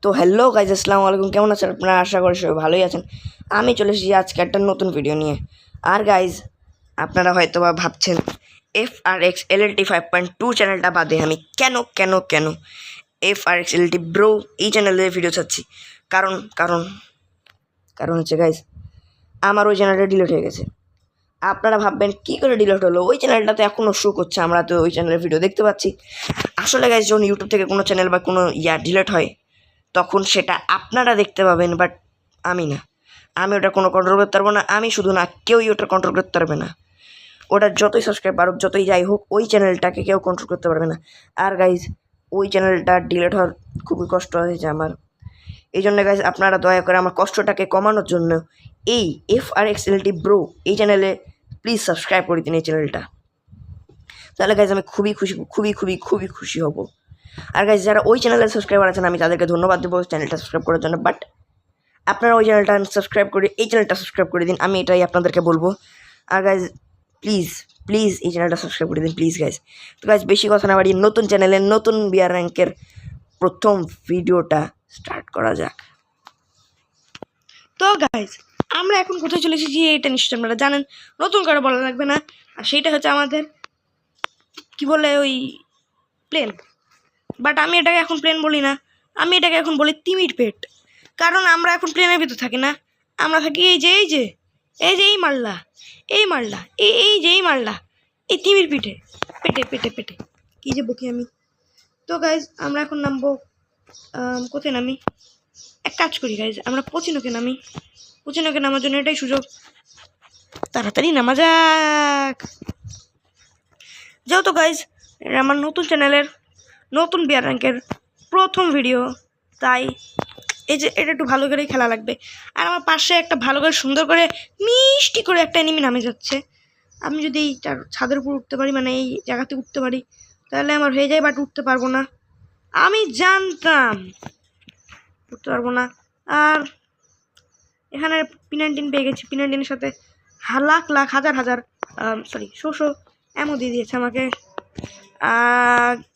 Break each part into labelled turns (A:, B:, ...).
A: তো hello guys, আসসালামু আলাইকুম। কেমন আছেন আপনারা? আশা করি সবাই ভালোই আছেন। আমি চলে এসেছি আজকে একটা নতুন ভিডিও নিয়ে। আর গাইজ, আপনারা হয়তো বা ভাবছেন FRX LLT 5.2 চ্যানেলটা বাদে আমি কেন FRX LLT ব্রো এই চ্যানেলে ভিডিও চাচ্ছি। কারণ হচ্ছে গাইজ, আমার ওই চ্যানেলটা ডিলিট হয়ে গেছে। আপনারা ভাববেন কী করে ডিলিট হলো? ওই চ্যানেলটা তো এখনও শো করছে, আমরা তো ওই চ্যানেলের ভিডিও দেখতে পাচ্ছি। আসলে গাইজ, যখন ইউটিউব থেকে কোনো চ্যানেল বা কোনো ডিলিট হয় তখন সেটা আপনারা দেখতে পাবেন, বাট আমি না। আমি ওটা কোনো কন্ট্রোল করতে পারবো না। আমি শুধু না, কেউই ওটা কন্ট্রোল করতে পারবে না। ওটা যতই সাবস্ক্রাইব বাড়ুক, যতই যাই হোক, ওই চ্যানেলটাকে কেউ কন্ট্রোল করতে পারবে না। আর গাইজ, ওই চ্যানেলটা ডিলিট হওয়ার খুবই কষ্ট হয়েছে আমার। এই জন্য গাইজ, আপনারা দয়া করে আমার কষ্টটাকে কমানোর জন্য এই FRX LLT ব্রো এই চ্যানেলে প্লিজ সাবস্ক্রাইব করে দিন এই চ্যানেলটা। তাহলে গাইজ আমি খুবই খুশি হব। আর গাইজ, যারা ওই চ্যানেলে সাবস্ক্রাইবার আছেন, আমি তাদেরকে ধন্যবাদ দেবো চ্যানেলটা সাবস্ক্রাইব করার জন্য। বাট আপনারা ওই চ্যানেলটা সাবস্ক্রাইব করে এই চ্যানেলটা সাবস্ক্রাইব করে দিন, আমি এটাই আপনাদেরকে বলবো। আর গাইজ, প্লিজ এই চ্যানেলটা সাবস্ক্রাইব করে দিন, প্লিজ গাইজ। তো গাইজ, বেশি কথা না বাড়িয়ে নতুন চ্যানেলে নতুন বিয়ার র্যাঙ্কের প্রথম ভিডিওটা স্টার্ট করা যাক। তো গাইজ, আমরা এখন কোথায় চলে এসেছি এটা নিশ্চয়ই আপনারা জানেন, নতুন করে বলা লাগবে না। আর সেইটা হচ্ছে আমাদের কি বলে ওই প্লেন। বাট আমি এটাকে এখন প্লেন বলি না, আমি এটাকে এখন বলি তিমির পেট। কারণ আমরা এখন প্লেনের ভিতর থাকি না, আমরা থাকি এই মাল্লা এই তিমির পেটে কী যে বকি আমি। তো গাইজ, আমরা এখন নামবো কোথায় নামি? এক কাজ করি গাইজ, আমরা পচিনোকে নামার জন্য এটাই সুযোগ। তাড়াতাড়ি নামা যাক। যেহেতু গাইজ এটা আমার নতুন চ্যানেলের নতুন বিয়ার র্যাঙ্কের প্রথম ভিডিও, তাই এই যে এটা একটু ভালো করেই খেলা লাগবে। আর আমার পাশে একটা ভালো করে সুন্দর করে মিষ্টি করে একটা এনিমি নামে যাচ্ছে। আমি যদি এই ছাদের উপর উঠতে পারি, মানে এই জায়গাতে উঠতে পারি, তাহলে আমার হয়ে যায়। বাট উঠতে পারবো না, আমি জানতাম উঠতে পারবো না। আর এখানে P19 পেয়ে গেছি। P19-এর সাথে লাখ হাজার শো এমও দিয়ে দিয়েছে আমাকে।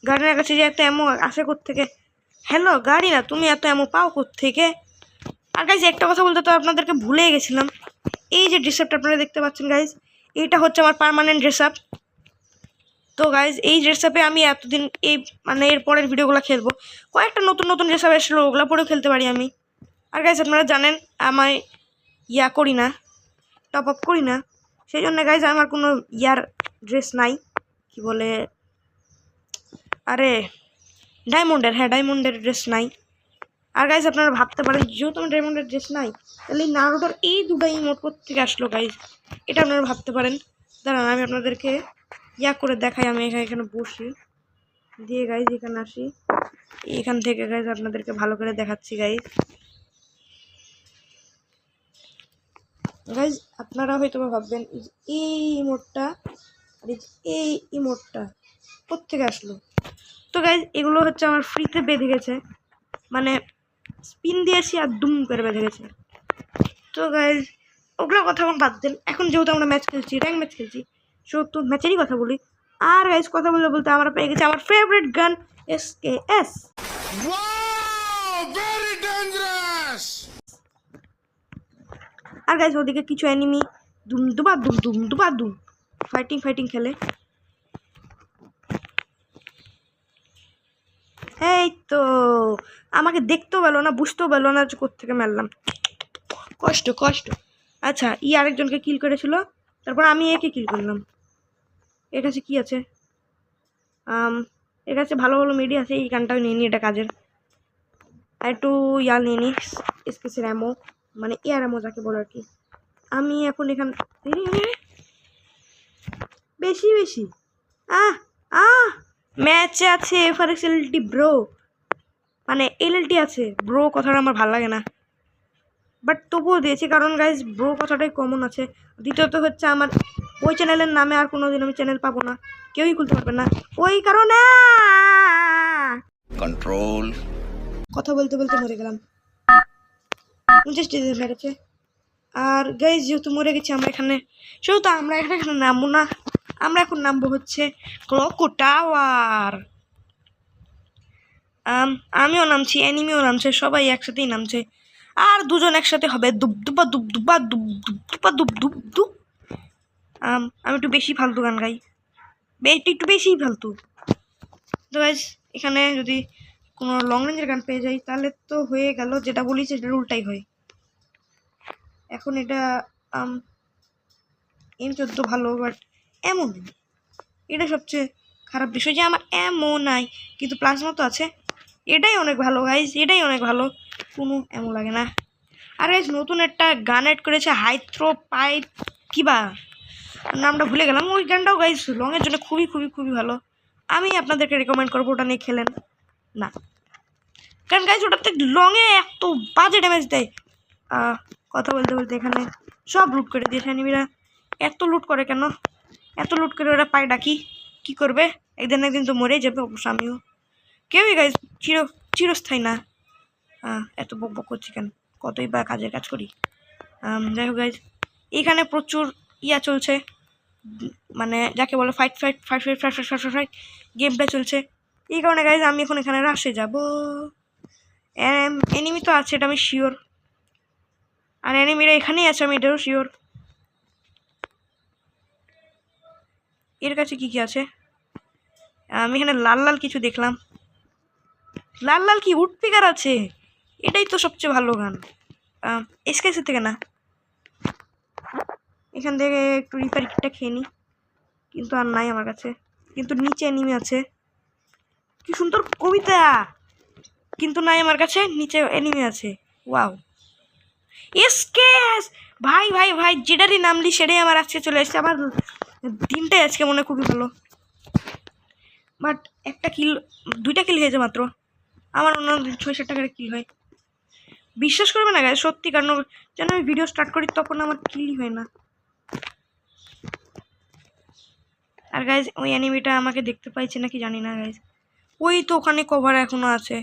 A: গাড়ির কাছে যে এত এমো আসে কোত্থেকে? হ্যালো গাড়ি না, তুমি এত এমো পাও কোত্থেকে? আর গাইজ, একটা কথা বলতে তো আপনাদেরকে ভুলে গেছিলাম। এই যে ড্রেস আপটা আপনারা দেখতে পাচ্ছেন গাইজ, এইটা হচ্ছে আমার পার্মানেন্ট ড্রেস আপ। তো গাইজ, এই ড্রেস আপে আমি এতদিন এর পরের ভিডিওগুলো খেলবো। কয়েকটা নতুন ড্রেস আপ এসেছিলো, ওগুলো পরেও খেলতে পারি আমি। আর গাইজ, আপনারা জানেন আমায় করি না, টপ আপ করি না, সেই জন্য গাইজ আমার কোনো ড্রেস নাই। কি বলে আরে ডায়মন্ডের ড্রেস নাই। আর গাইজ, আপনারা ভাবতে পারেন যেহেতু আমার ডায়মন্ডের ড্রেস নাই, তাহলে নারুটোর এই দুটো ইমোট থেকে আসলো গাইজ, এটা আপনারা ভাবতে পারেন। দাঁড়ান, আমি আপনাদেরকে করে দেখাই। আমি এখানে বসি দিয়ে গাইজ এখানে আসি, এখান থেকে গাইজ আপনাদেরকে ভালো করে দেখাচ্ছি গাইজ। আপনারা হয়তো ভাববেন এই ইমোটটা আর এই ইমোটটা কোত্থেকে আসলো। তো গাইজ, এগুলো হচ্ছে আমার ফ্রিতে বেঁধে গেছে, মানে স্পিন দিয়েছি আর দুম করে বেঁধে গেছে। তো গাইজ, ওগুলো কথা এখন বাদ দেন। এখন যেহেতু আমরা র্যাঙ্ক ম্যাচ খেলছি, সেহেতু ম্যাচেরই কথা বলি। আর গাইজ, কথা বলতে আমরা পেয়ে গেছি আমার ফেভারিট গান SKS। আর গাইজ, ওদিকে কিছু এনিমি দুম দুম ফাইটিং খেলে। এই তো আমাকে দেখতেও পেলো না, বুঝতেও পেলো না কোত্থেকে মারলাম। কষ্ট। আচ্ছা, আরেকজনকে কিল করেছিল, তারপর আমি একে কিল করলাম। এর কাছে কি আছে? এর কাছে ভালো মেডি আছে, এই গানটাও নিয়ে নি, এটা কাজের। আর একটু নিয়ে নি, স্পেসের অ্যামো, মানে এয়ার অ্যামো যাকে বলো আর কি। আমি এখন এখান বেশি ম্যাচে আছে FRX LLT ব্রো, মানে LLT আছে ব্রো, কথাটা আমার ভালো লাগে না, বাট তবুও দিয়েছি কারণ গাইজ ব্রো কথাটাই কমন আছে। দ্বিতীয়ত হচ্ছে আমার ওই চ্যানেলের নামে আর কোনোদিন আমি চ্যানেল পাবো না, কেউই খুলতে পারবে না, ওই কারণে কন্ট্রোল। কথা বলতে মরে গেলাম, 49 মেরেছে। আর গাইজ, যেহেতু মরে গেছি আমরা এখানে, সেহেতু আমরা এখানে নামবো না, আমরা এখন নামবো হচ্ছে ক্লক টাওয়ার। আমিও নামছি, অ্যানিমিও নামছে, সবাই একসাথেই নামছে। আর দুজন একসাথে হবে দুপ দুপা দুপ দুপা দুপ দুপা দুপ দুপ দুপ। আমি একটু বেশি ফালতু গান গাই, একটু বেশিই ফালতু। তো গাইজ এখানে যদি কোনো লং রেঞ্জের গান পেয়ে যাই তাহলে তো হয়ে গেল, যেটা বলি সেটার উল্টাই হয়। এখন এটা M14 ভালো, বাট এমন এটা সবচেয়ে খারাপ বিষয় যে আমার এমও নাই, কিন্তু প্লাজমা তো আছে। এটাই অনেক ভালো গাইজ, এটাই অনেক ভালো, কোনো এমন লাগে না। আর গাইজ নতুন একটা গান অ্যাড করেছে, হাইথ্রো পাইপ কিবা নামটা ভুলে গেলাম। ওই গানটাও গাইজ লংয়ের জন্য খুবই খুবই খুবই ভালো। আমি আপনাদেরকে রেকমেন্ড করবো ওটা নিয়ে খেলেন না, কারণ গাইজ ওটাতে লংয়ে এত বাজে ড্যামেজ দেয়। কথা বলতে বলতে এখানে সব লুট করে দিয়েছে এনিমিরা। এত লুট করে কেন? এত লুট করে ওরা পায় ডাকি কী করবে? একদিন একদিন তো মরেই যাবে অবশ্য, আমিও। কেউই গাইজ চিরস্থায়ী না। এত বক বক করছি কেন? কতই বা কাজের কাজ করি। যাই হোক গাইজ এখানে প্রচুর ইয়া চলছে, মানে যাকে বলে fight fight fight fight fight fight fight fight game play চলছে। এই কারণে গাইজ আমি এখন এখানে রাশে যাব। এনিমি তো আছে, এটা আমি শিওর। আর এনিমিরা এখানেই আছে, আমি এটাও শিওর। এর কাছে কি কি আছে? আমি এখানে লাল লাল কিছু দেখলাম। লাল লাল কি উড পিকার আছে? এটাই তো সবচেয়ে ভালো গান। এসকেসের থেকে না, এখান থেকে একটু রিপার কিটটা খেয়ে নিই, কিন্তু আর নাই আমার কাছে। কিন্তু নিচে এনিমি আছে, কি সুন্দর কবিতা, কিন্তু নাই আমার কাছে। নিচে এনিমি আছে, ওয়াও এসকেস। ভাই ভাই ভাই যেটারই নামলি সেটাই আমার আজকে চলে এসছে। আমার দিনটাই আজকে মনে খুবই ভালো, বাট একটা কিল, 2টা কিল হয়েছে মাত্র। আমার অন্য 6-7 টাকার কিল হয়, বিশ্বাস করবে না গাইজ সত্যি। কারণ যেন আমি ভিডিও স্টার্ট করি তখন আমার কিলই হয় না। আর গাইজ ওই অ্যানিমিটা আমাকে দেখতে পাইছে নাকি জানি না গাইজ, ওই তো ওখানে কভার এখনো আছে,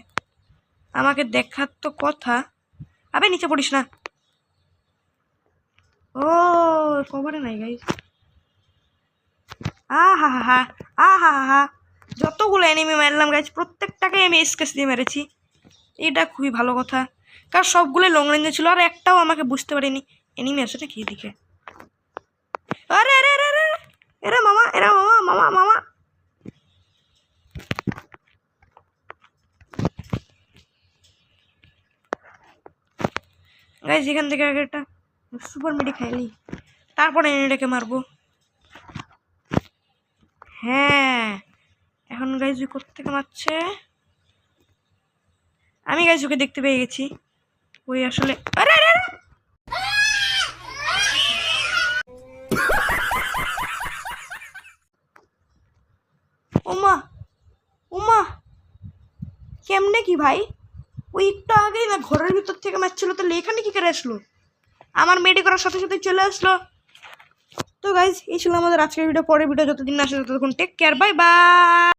A: আমাকে দেখার তো কথা। আবে নিচে পড়িস না, ও কভারে নাই গাইজ। হা হা হা, যতগুলো এনিমি মারলাম গাইজ প্রত্যেকটাকে আমি এসকেস দিয়ে মেরেছি, এটা খুবই ভালো কথা। কারণ সবগুলো লং রেঞ্জে ছিল, আর একটাও আমাকে বুঝতে পারিনি এনিমি আছে নাকি এদিকে। আরে আরে আরে আরে এরা মামা, এরা মামা মামা মামা। গাইজ এখান থেকে আগে একটা সুপার মেডি খাইলি, তারপরে এনিটাকে মারবো। হ্যাঁ এখন গাইজ ওই কোত্থেকে মারছে, আমি গাইজ ওকে দেখতে পেয়ে গেছি। ওই আসলে আরে আরে আরে ওমা ওমা, কেমনে কি ভাই? ওই একটু আগেই না ঘরের ভিতর থেকে মারছিল, তাহলে এখানে কি করে আসলো? আমার মেডি করার সাথে সাথে চলে আসলো। তো গাইজ এই ছিল আমাদের আজকের ভিডিও। পরের ভিডিও যতদিন না আসে ততক্ষণ টেক কেয়ার, বাই বাই।